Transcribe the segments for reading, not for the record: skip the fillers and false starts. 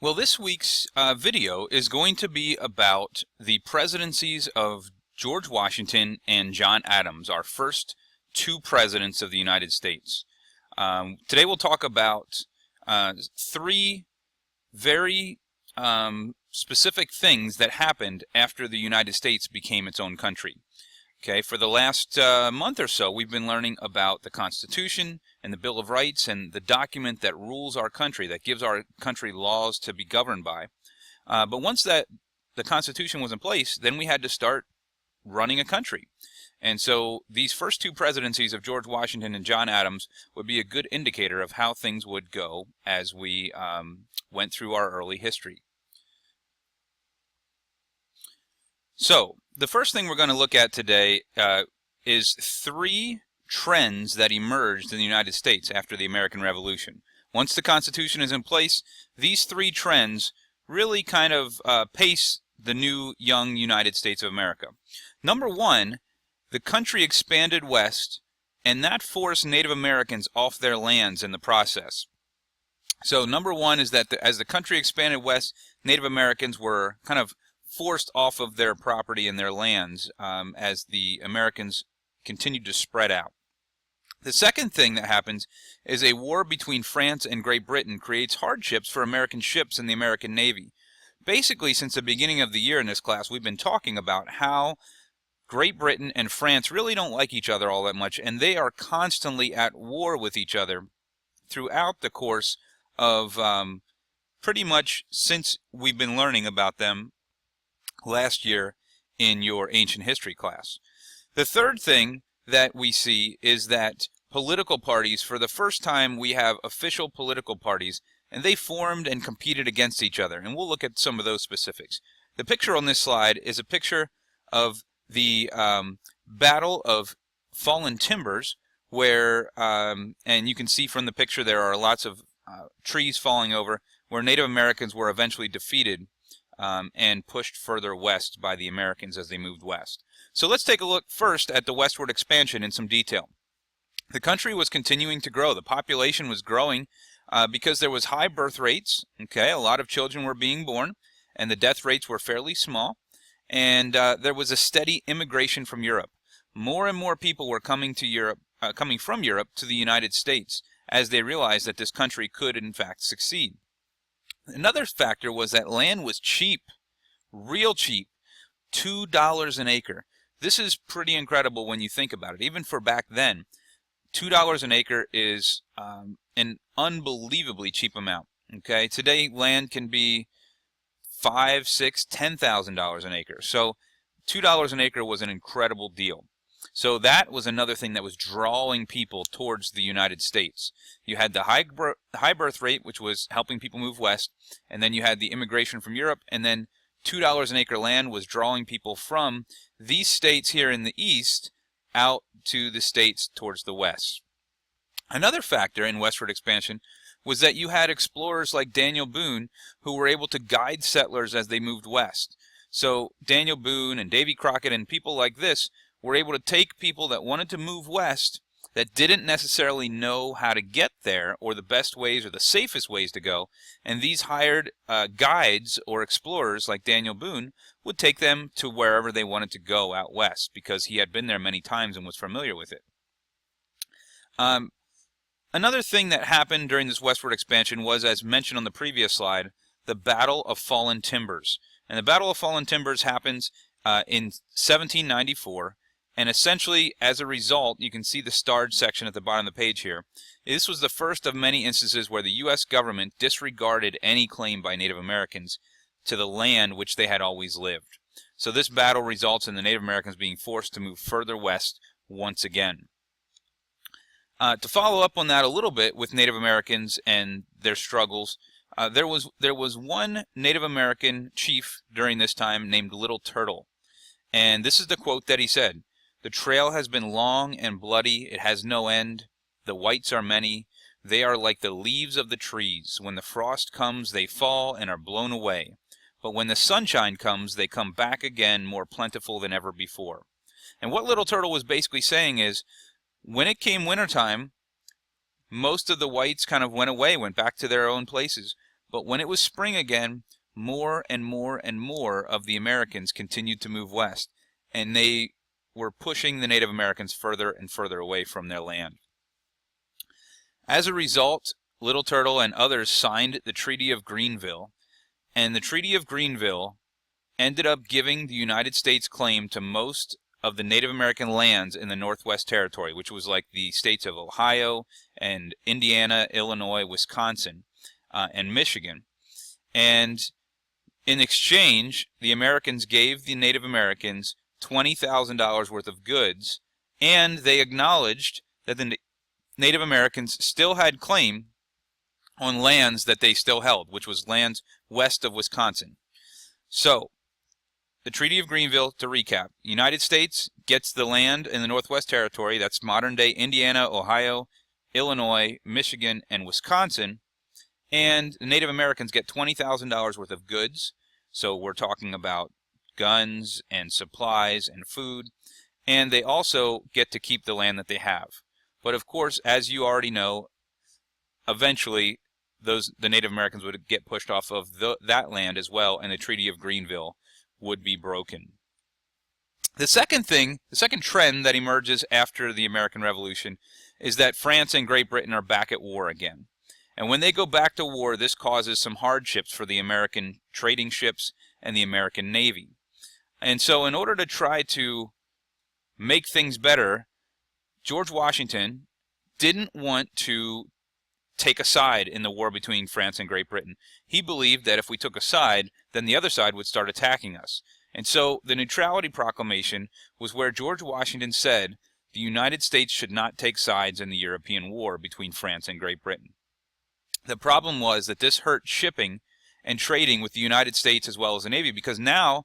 Well, this week's video is going to be about the presidencies of George Washington and John Adams, our first two presidents of the United States. Today we'll talk about three very specific things that happened after the United States became its own country. Okay, for the last month or so, we've been learning about the Constitution and the Bill of Rights and the document that rules our country, that gives our country laws to be governed by. But once the Constitution was in place, then we had to start running a country. And so these first two presidencies of George Washington and John Adams would be a good indicator of how things would go as we went through our early history. So the first thing we're going to look at today is three trends that emerged in the United States after the American Revolution. Once the Constitution is in place, these three trends really kind of pace the new young United States of America. Number one, the country expanded west, and that forced Native Americans off their lands in the process. So number one is that as the country expanded west, Native Americans were kind of forced off of their property and their lands as the Americans continued to spread out. The second thing that happens is a war between France and Great Britain creates hardships for American ships in the American Navy. Basically, since the beginning of the year in this class, we've been talking about how Great Britain and France really don't like each other all that much, and they are constantly at war with each other throughout the course of pretty much since we've been learning about them last year in your ancient history class. The third thing that we see is that political parties, for the first time we have official political parties, and they formed and competed against each other, and we'll look at some of those specifics. The picture on this slide is a picture of the Battle of Fallen Timbers, where, and you can see from the picture there are lots of trees falling over, where Native Americans were eventually defeated and pushed further west by the Americans as they moved west. So let's take a look first at the westward expansion in some detail. The country was continuing to grow. The population was growing because there was high birth rates. Okay, a lot of children were being born, and the death rates were fairly small. And there was a steady immigration from Europe. More and more people were coming from Europe to the United States as they realized that this country could, in fact, succeed. Another factor was that land was cheap, real cheap, $2 an acre. This is pretty incredible when you think about it. Even for back then, $2 an acre is an unbelievably cheap amount. Okay, today land can be $5,000, $6,000, $10,000 an acre. So $2 an acre was an incredible deal. So that was another thing that was drawing people towards the United States. You had the high birth rate, which was helping people move west, and then you had the immigration from Europe, and then $2 an acre land was drawing people from these states here in the east out to the states towards the west. Another factor in westward expansion was that you had explorers like Daniel Boone who were able to guide settlers as they moved west. So Daniel Boone and Davy Crockett and people like this were able to take people that wanted to move west that didn't necessarily know how to get there or the best ways or the safest ways to go, and these hired guides or explorers like Daniel Boone would take them to wherever they wanted to go out west because he had been there many times and was familiar with it. Another thing that happened during this westward expansion was, as mentioned on the previous slide, the Battle of Fallen Timbers. And the Battle of Fallen Timbers happens in 1794. And essentially, as a result, you can see the starred section at the bottom of the page here. This was the first of many instances where the U.S. government disregarded any claim by Native Americans to the land which they had always lived. So this battle results in the Native Americans being forced to move further west once again. To follow up on that a little bit with Native Americans and their struggles, there was one Native American chief during this time named Little Turtle. And this is the quote that he said: "The trail has been long and bloody, it has no end. The whites are many, they are like the leaves of the trees. When the frost comes, they fall and are blown away. But when the sunshine comes, they come back again more plentiful than ever before." And what Little Turtle was basically saying is, when it came wintertime, most of the whites kind of went away, went back to their own places. But when it was spring again, more and more and more of the Americans continued to move west, and they were pushing the Native Americans further and further away from their land. As a result, Little Turtle and others signed the Treaty of Greenville, and the Treaty of Greenville ended up giving the United States claim to most of the Native American lands in the Northwest Territory, which was like the states of Ohio and Indiana, Illinois, Wisconsin, and Michigan. And in exchange, the Americans gave the Native Americans $20,000 worth of goods, and they acknowledged that the Native Americans still had claim on lands that they still held, which was lands west of Wisconsin. So, the Treaty of Greenville, to recap, the United States gets the land in the Northwest Territory, that's modern-day Indiana, Ohio, Illinois, Michigan, and Wisconsin, and the Native Americans get $20,000 worth of goods, so we're talking about guns and supplies and food, and they also get to keep the land that they have. But of course, as you already know, eventually the Native Americans would get pushed off of that land as well, and the Treaty of Greenville would be broken. The second trend that emerges after the American Revolution is that France and Great Britain are back at war again. And when they go back to war, this causes some hardships for the American trading ships and the American Navy. And so in order to try to make things better, George Washington didn't want to take a side in the war between France and Great Britain. He believed that if we took a side, then the other side would start attacking us. And so the Neutrality Proclamation was where George Washington said the United States should not take sides in the European war between France and Great Britain. The problem was that this hurt shipping and trading with the United States as well as the Navy, because now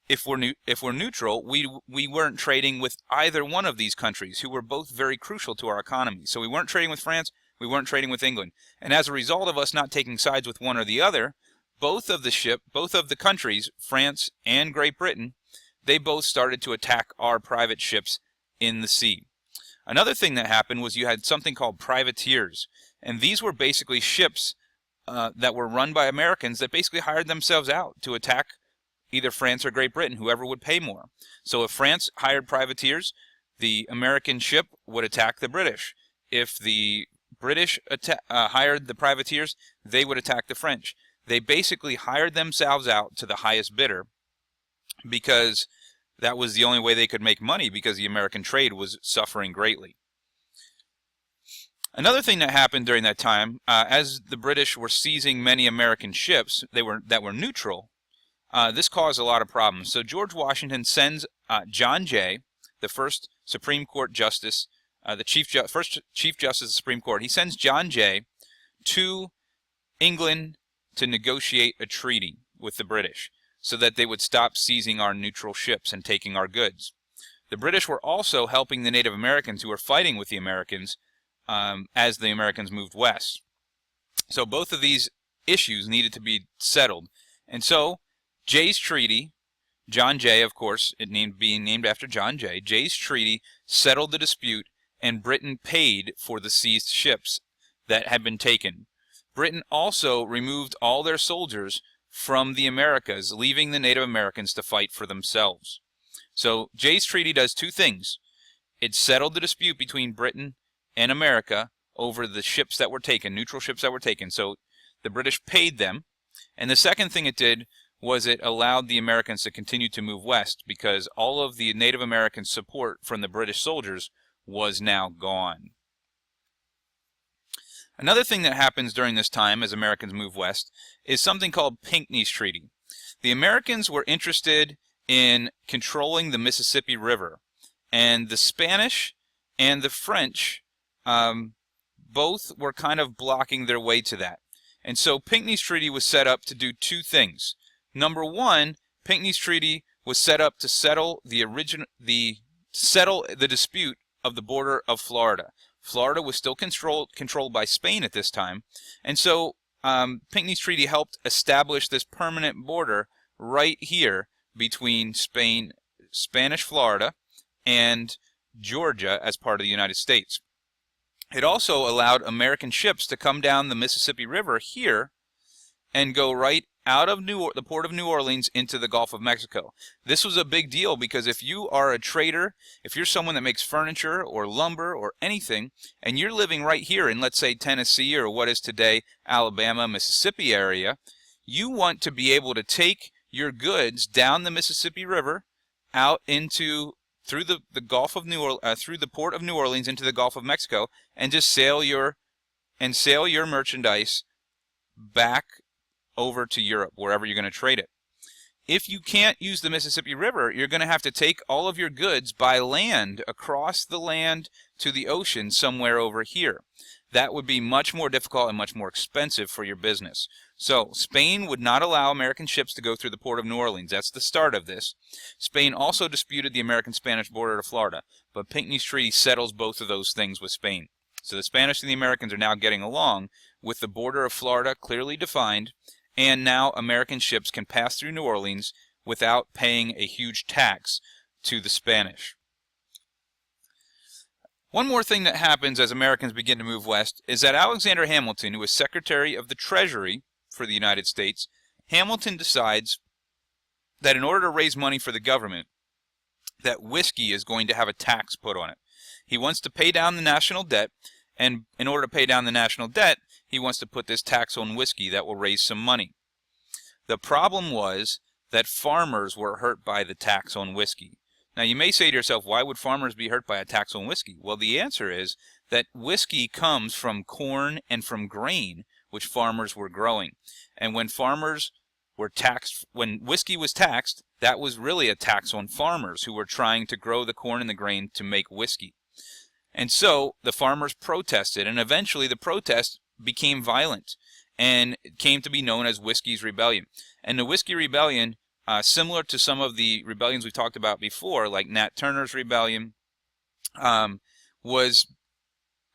if we're neutral, we weren't trading with either one of these countries, who were both very crucial to our economy. So we weren't trading with France, we weren't trading with England. And as a result of us not taking sides with one or the other, both of the countries, France and Great Britain, they both started to attack our private ships in the sea. Another thing that happened was you had something called privateers, and these were basically ships that were run by Americans that basically hired themselves out to attack either France or Great Britain, whoever would pay more. So if France hired privateers, the American ship would attack the British. If the British hired the privateers, they would attack the French. They basically hired themselves out to the highest bidder because that was the only way they could make money, because the American trade was suffering greatly. Another thing that happened during that time, as the British were seizing many American ships that were neutral, this caused a lot of problems. So George Washington sends John Jay, the first Supreme Court Justice, first Chief Justice of the Supreme Court. He sends John Jay to England to negotiate a treaty with the British so that they would stop seizing our neutral ships and taking our goods. The British were also helping the Native Americans who were fighting with the Americans as the Americans moved west. So both of these issues needed to be settled. And so Jay's treaty, John Jay, of course, being named after John Jay, Jay's treaty settled the dispute, and Britain paid for the seized ships that had been taken. Britain also removed all their soldiers from the Americas, leaving the Native Americans to fight for themselves. So Jay's treaty does two things. It settled the dispute between Britain and America over the ships that were taken, neutral ships that were taken. So the British paid them. And the second thing it did was it allowed the Americans to continue to move west, because all of the Native American support from the British soldiers was now gone. Another thing that happens during this time as Americans move west is something called Pinckney's Treaty. The Americans were interested in controlling the Mississippi River, and the Spanish and the French both were kind of blocking their way to that. And so Pinckney's Treaty was set up to do two things. Number one, Pinckney's Treaty was set up to settle the dispute of the border of Florida. Florida was still controlled by Spain at this time, and so Pinckney's Treaty helped establish this permanent border right here between Spanish Florida and Georgia as part of the United States. It also allowed American ships to come down the Mississippi River here and go right out of the port of New Orleans into the Gulf of Mexico. This was a big deal because if you are a trader, if you're someone that makes furniture or lumber or anything, and you're living right here in, let's say, Tennessee or what is today Alabama, Mississippi area, you want to be able to take your goods down the Mississippi River out into through the Gulf of through the port of New Orleans into the Gulf of Mexico, and just sail your merchandise back over to Europe, wherever you're going to trade it. If you can't use the Mississippi River, you're going to have to take all of your goods by land across the land to the ocean somewhere over here. That would be much more difficult and much more expensive for your business. So Spain would not allow American ships to go through the port of New Orleans. That's the start of this. Spain also disputed the American-Spanish border to Florida, but Pinckney's Treaty settles both of those things with Spain. So the Spanish and the Americans are now getting along with the border of Florida clearly defined, and now American ships can pass through New Orleans without paying a huge tax to the Spanish. One more thing that happens as Americans begin to move west is that Alexander Hamilton, who was Secretary of the Treasury for the United States, Hamilton decides that in order to raise money for the government, that whiskey is going to have a tax put on it. He wants to pay down the national debt, and in order to pay down the national debt, he wants to put this tax on whiskey that will raise some money. The problem was that farmers were hurt by the tax on whiskey. Now you may say to yourself, why would farmers be hurt by a tax on whiskey? Well, the answer is that whiskey comes from corn and from grain, which farmers were growing. And when farmers were taxed, when whiskey was taxed, that was really a tax on farmers who were trying to grow the corn and the grain to make whiskey. And so the farmers protested, and eventually the protest became violent and came to be known as Whiskey's Rebellion. And the Whiskey Rebellion, similar to some of the rebellions we talked about before, like Nat Turner's Rebellion, was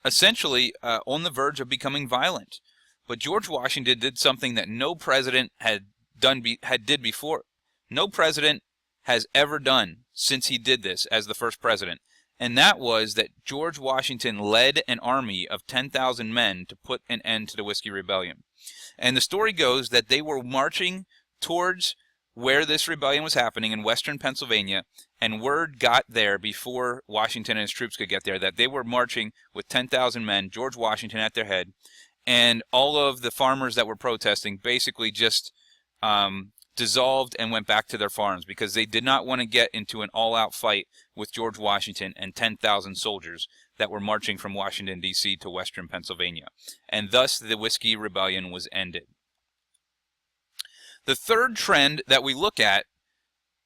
essentially on the verge of becoming violent. But George Washington did something that no president did before. No president has ever done since he did this as the first president. And that was that George Washington led an army of 10,000 men to put an end to the Whiskey Rebellion. And the story goes that they were marching towards where this rebellion was happening in western Pennsylvania, and word got there before Washington and his troops could get there that they were marching with 10,000 men, George Washington at their head, and all of the farmers that were protesting basically just dissolved and went back to their farms because they did not want to get into an all-out fight with George Washington and 10,000 soldiers that were marching from Washington, D.C. to western Pennsylvania. And thus the Whiskey Rebellion was ended. The third trend that we look at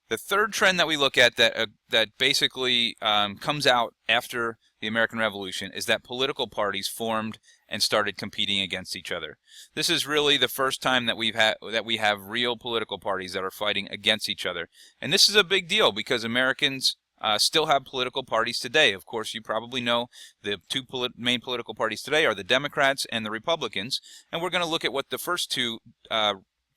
that basically comes out after the American Revolution is that political parties formed and started competing against each other. This is really the first time that we have real political parties that are fighting against each other. And this is a big deal because Americans still have political parties today. Of course, you probably know the two main political parties today are the Democrats and the Republicans. And we're going to look at what the first two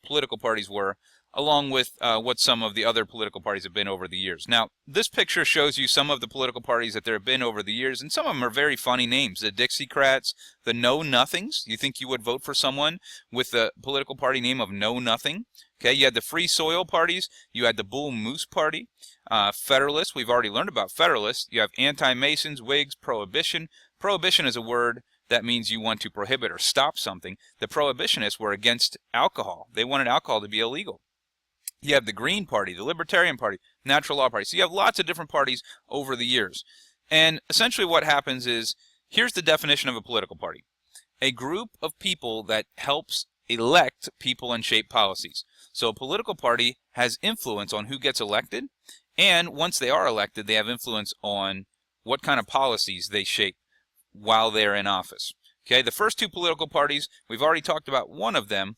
political parties were, along with what some of the other political parties have been over the years. Now, this picture shows you some of the political parties that there have been over the years, and some of them are very funny names. The Dixiecrats, the Know Nothings. You think you would vote for someone with the political party name of Know Nothing? Okay, you had the Free Soil parties. You had the Bull Moose Party. Federalists, we've already learned about Federalists. You have Anti-Masons, Whigs, Prohibition. Prohibition is a word that means you want to prohibit or stop something. The Prohibitionists were against alcohol. They wanted alcohol to be illegal. You have the Green Party, the Libertarian Party, Natural Law Party. So you have lots of different parties over the years. And essentially what happens is, here's the definition of a political party. A group of people that helps elect people and shape policies. So a political party has influence on who gets elected, and once they are elected, they have influence on what kind of policies they shape while they're in office. Okay, the first two political parties, we've already talked about one of them,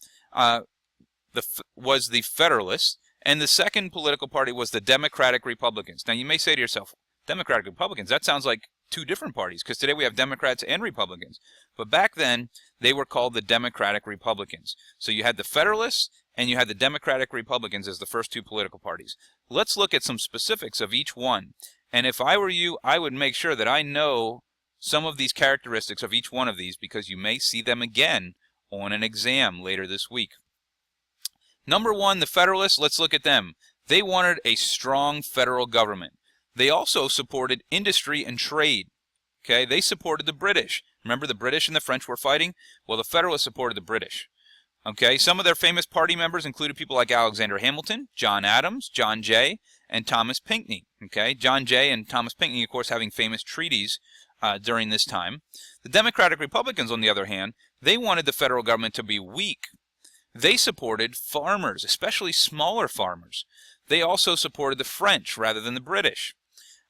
was the Federalists, and the second political party was the Democratic Republicans. Now you may say to yourself, Democratic Republicans, that sounds like two different parties, because today we have Democrats and Republicans. But back then, they were called the Democratic Republicans. So you had the Federalists, and you had the Democratic Republicans as the first two political parties. Let's look at some specifics of each one. And if I were you, I would make sure that I know some of these characteristics of each one of these, because you may see them again on an exam later this week. Number one, the Federalists, let's look at them. They wanted a strong federal government. They also supported industry and trade. Okay, they supported the British. Remember the British and the French were fighting? Well, the Federalists supported the British. Okay, some of their famous party members included people like Alexander Hamilton, John Adams, John Jay, and Thomas Pinckney. Okay, John Jay and Thomas Pinckney, of course, having famous treaties during this time. The Democratic Republicans, on the other hand, they wanted the federal government to be weak. They supported farmers, especially smaller farmers. They also supported the French rather than the British.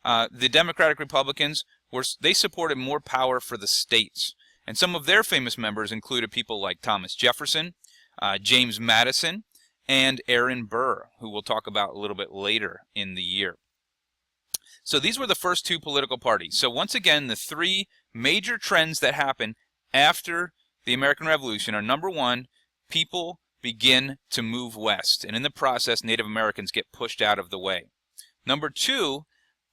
The Democratic Republicans, they supported more power for the states. And some of their famous members included people like Thomas Jefferson, James Madison, and Aaron Burr, who we'll talk about a little bit later in the year. So these were the first two political parties. So once again, the three major trends that happen after the American Revolution are, number one, people begin to move west, and in the process, Native Americans get pushed out of the way. Number two,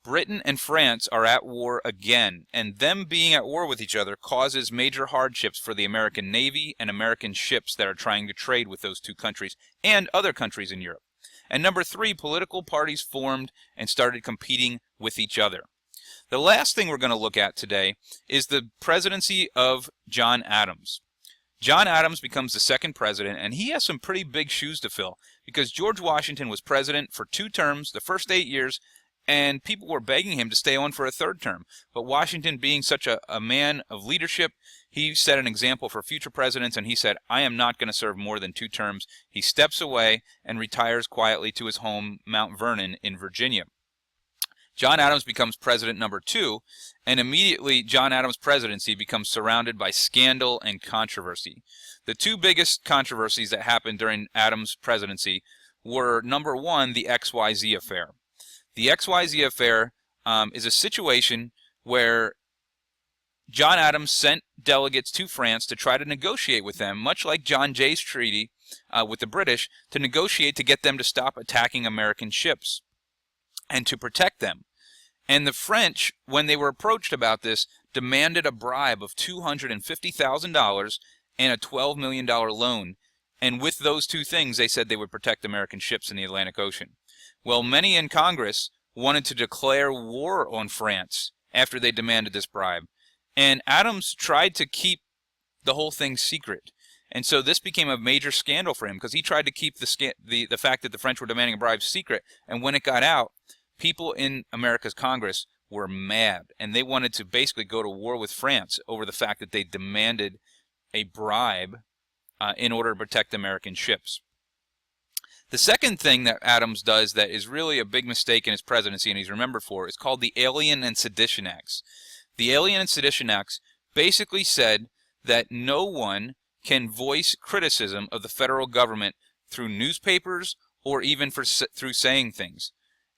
Britain and France are at war again, and them being at war with each other causes major hardships for the American Navy and American ships that are trying to trade with those two countries and other countries in Europe. And number three, political parties formed and started competing with each other. The last thing we're going to look at today is the presidency of John Adams. John Adams becomes the second president, and he has some pretty big shoes to fill because George Washington was president for 2 terms, the first 8 years, and people were begging him to stay on for a 3rd term. But Washington, being such a man of leadership, he set an example for future presidents, and he said, I am not going to serve more than 2 terms. He steps away and retires quietly to his home, Mount Vernon in Virginia. John Adams becomes president number 2, and immediately John Adams' presidency becomes surrounded by scandal and controversy. The 2 biggest controversies that happened during Adams' presidency were, number 1, the XYZ affair. The XYZ affair is a situation where John Adams sent delegates to France to try to negotiate with them, much like John Jay's treaty with the British, to negotiate to get them to stop attacking American ships and to protect them. And the French, when they were approached about this, demanded a bribe of $250,000 and a $12 million loan. And with those 2 things, they said they would protect American ships in the Atlantic Ocean. Well, many in Congress wanted to declare war on France after they demanded this bribe. And Adams tried to keep the whole thing secret. And so this became a major scandal for him because he tried to keep the fact that the French were demanding a bribe secret. And when it got out, people in America's Congress were mad. And they wanted to basically go to war with France over the fact that they demanded a bribe in order to protect American ships. The second thing that Adams does that is really a big mistake in his presidency and he's remembered for is called the Alien and Sedition Acts. The Alien and Sedition Acts basically said that no one can voice criticism of the federal government through newspapers or even through saying things.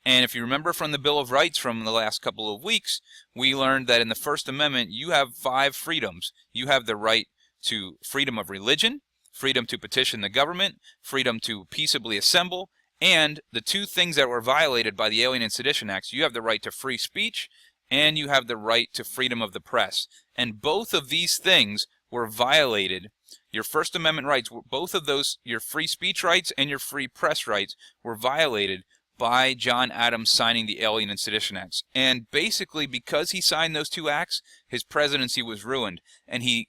And if you remember from the Bill of Rights from the last couple of weeks, we learned that in the First Amendment you have 5 freedoms. You have the right to freedom of religion, freedom to petition the government, freedom to peaceably assemble, and the 2 things that were violated by the Alien and Sedition Acts, you have the right to free speech and you have the right to freedom of the press. And both of these things were violated. Your First Amendment rights, both of those, your free speech rights and your free press rights, were violated by John Adams signing the Alien and Sedition Acts. And basically, because he signed those 2 acts, his presidency was ruined, and he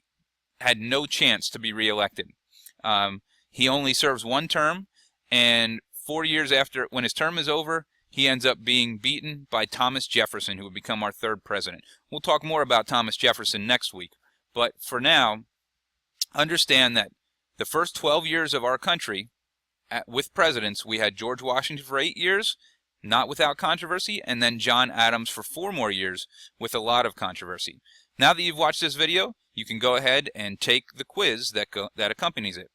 had no chance to be reelected. He only serves 1 term, and 4 years after, when his term is over, he ends up being beaten by Thomas Jefferson, who would become our 3rd president. We'll talk more about Thomas Jefferson next week, but for now, understand that the first 12 years of our country, with presidents, we had George Washington for 8 years, not without controversy, and then John Adams for 4 more years with a lot of controversy. Now that you've watched this video, you can go ahead and take the quiz that accompanies it.